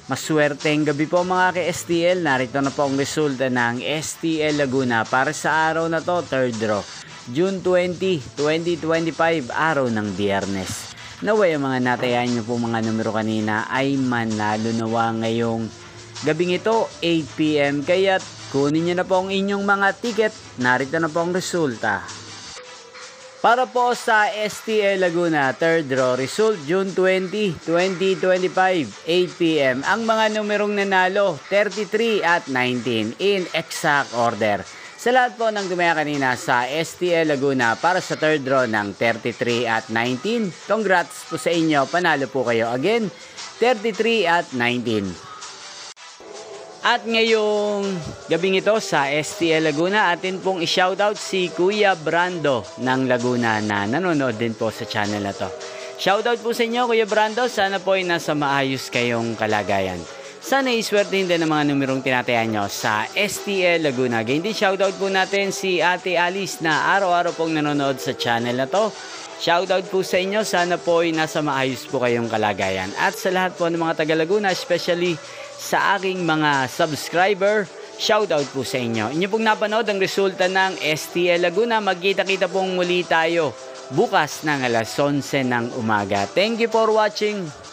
Maswerteng gabi po mga ka-STL. Narito na po ang resulta ng STL Laguna para sa araw na to, 3rd draw, June 20, 2025, araw ng Biyernes. Naway ang mga natayan nyo po mga numero kanina ay manalo nawa ngayong gabing ito, 8 PM. Kaya't kunin nyo na po ang inyong mga ticket. Narito na po ang resulta. Para po sa STL Laguna, 3rd draw, result June 20, 2025, 8 PM. Ang mga numerong nanalo, 33 at 19 in exact order. Sa lahat po ng tumaya kanina sa STL Laguna para sa 3rd draw ng 33 at 19, congrats po sa inyo, panalo po kayo again, 33 at 19. At ngayong gabing ito sa STL Laguna, atin pong i-shoutout si Kuya Brando ng Laguna na nanonood din po sa channel na to. Shoutout po sa inyo Kuya Brando, sana po ay nasa maayos kayong kalagayan. Sana iswertein din ang mga numerong tinatayan nyo sa STL Laguna. Ganyan din shoutout po natin si Ate Alice na araw-araw pong nanonood sa channel na to. Shoutout po sa inyo, sana po ay nasa maayos po kayong kalagayan. At sa lahat po ng mga taga Laguna, especially sa aking mga subscriber, shoutout po sa inyo. Inyo pong napanood ang resulta ng STL Laguna. Magkita-kita pong muli tayo bukas ng alas 11 ng umaga. Thank you for watching.